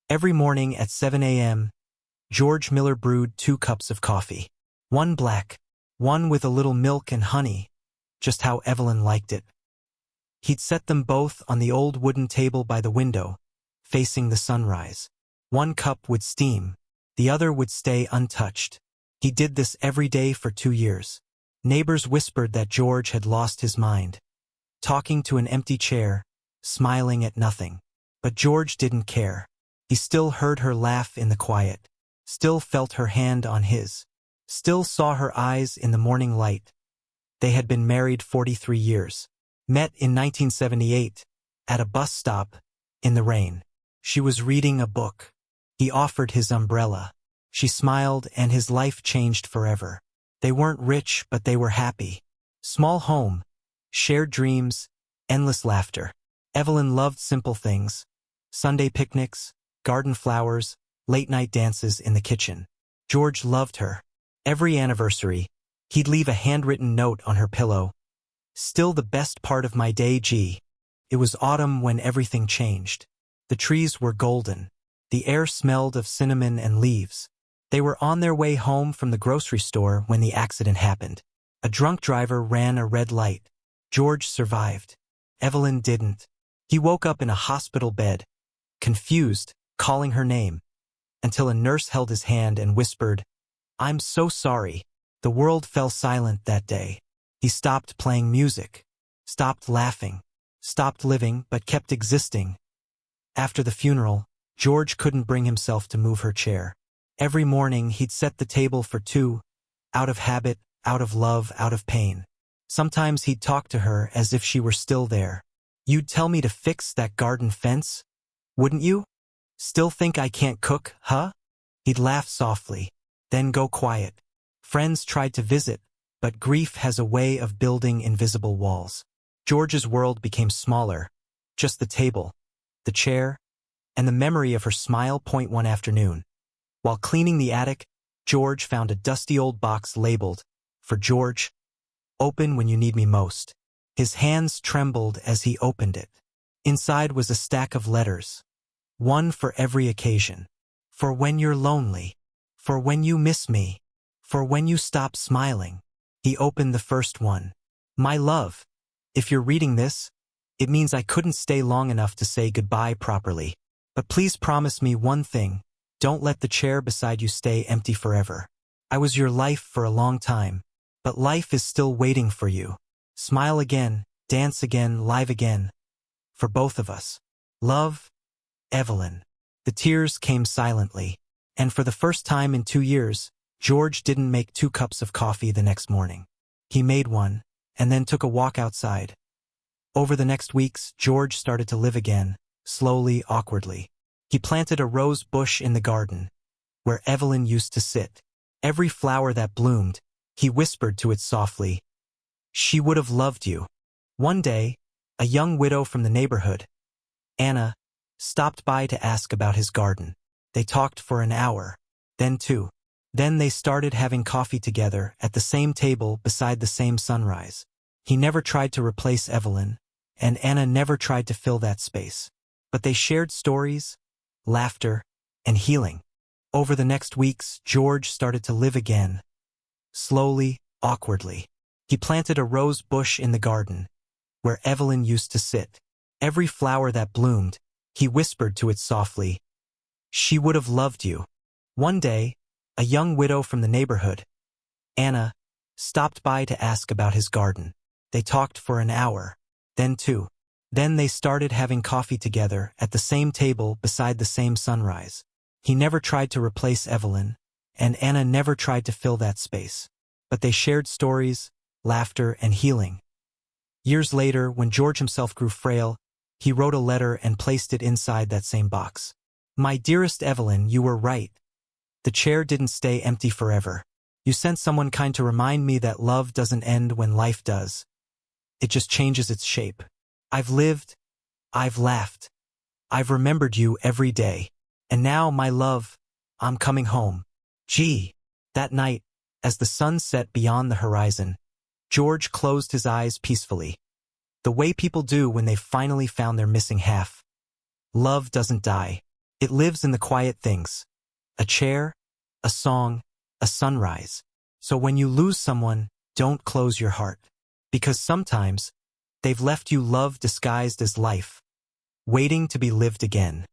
Every morning at 7 a.m., George Miller brewed 2 cups of coffee. One black, one with a little milk and honey, just how Evelyn liked it. He'd set them both on the old wooden table by the window, facing the sunrise. One cup would steam, the other would stay untouched. He did this every day for 2 years. Neighbors whispered that George had lost his mind, talking to an empty chair, smiling at nothing. But George didn't care. He still heard her laugh in the quiet, still felt her hand on his, still saw her eyes in the morning light. They had been married 43 years. Met in 1978, at a bus stop, in the rain. She was reading a book. He offered his umbrella. She smiled, and his life changed forever. They weren't rich, but they were happy. Small home, shared dreams, endless laughter. Evelyn loved simple things: Sunday picnics, garden flowers, late-night dances in the kitchen. George loved her. Every anniversary, he'd leave a handwritten note on her pillow. "Still the best part of my day, G." It was autumn when everything changed. The trees were golden. The air smelled of cinnamon and leaves. They were on their way home from the grocery store when the accident happened. A drunk driver ran a red light. George survived. Evelyn didn't. He woke up in a hospital bed, confused, calling her name, until a nurse held his hand and whispered, "I'm so sorry." The world fell silent that day. He stopped playing music, stopped laughing, stopped living, but kept existing. After the funeral, George couldn't bring himself to move her chair. Every morning he'd set the table for 2, out of habit, out of love, out of pain. Sometimes he'd talk to her as if she were still there. "You'd tell me to fix that garden fence, wouldn't you? Still think I can't cook, huh?" He'd laugh softly, then go quiet. Friends tried to visit, but grief has a way of building invisible walls. George's world became smaller, just the table, the chair, and the memory of her smile. One afternoon, while cleaning the attic, George found a dusty old box labeled, "For George, open when you need me most." His hands trembled as he opened it. Inside was a stack of letters, one for every occasion. For when you're lonely, for when you miss me, for when you stop smiling. He opened the first one. "My love, if you're reading this, it means I couldn't stay long enough to say goodbye properly. But please promise me one thing: don't let the chair beside you stay empty forever. I was your life for a long time, but life is still waiting for you. Smile again, dance again, live again. For both of us. Love, Evelyn." The tears came silently, and for the first time in 2 years, George didn't make 2 cups of coffee the next morning. He made one, and then took a walk outside. Over the next weeks, George started to live again, slowly, awkwardly. He planted a rose bush in the garden, where Evelyn used to sit. Every flower that bloomed, he whispered to it softly, "She would have loved you." One day, a young widow from the neighborhood, Anna, stopped by to ask about his garden. They talked for an hour, then 2. Then they started having coffee together at the same table beside the same sunrise. He never tried to replace Evelyn, and Anna never tried to fill that space. But they shared stories, laughter, and healing. Over the next weeks, George started to live again, slowly, awkwardly. He planted a rose bush in the garden, where Evelyn used to sit. Every flower that bloomed, he whispered to it softly, "She would have loved you." One day, a young widow from the neighborhood, Anna, stopped by to ask about his garden. They talked for an hour, then 2. Then they started having coffee together at the same table beside the same sunrise. He never tried to replace Evelyn, and Anna never tried to fill that space. But they shared stories, laughter, and healing. Years later, when George himself grew frail, he wrote a letter and placed it inside that same box. "My dearest Evelyn, you were right. The chair didn't stay empty forever. You sent someone kind to remind me that love doesn't end when life does. It just changes its shape. I've lived, I've laughed, I've remembered you every day. And now, my love, I'm coming home. Gee." That night, as the sun set beyond the horizon, George closed his eyes peacefully, the way people do when they've finally found their missing half. Love doesn't die. It lives in the quiet things. A chair, a song, a sunrise. So when you lose someone, don't close your heart. Because sometimes, they've left you love disguised as life, waiting to be lived again.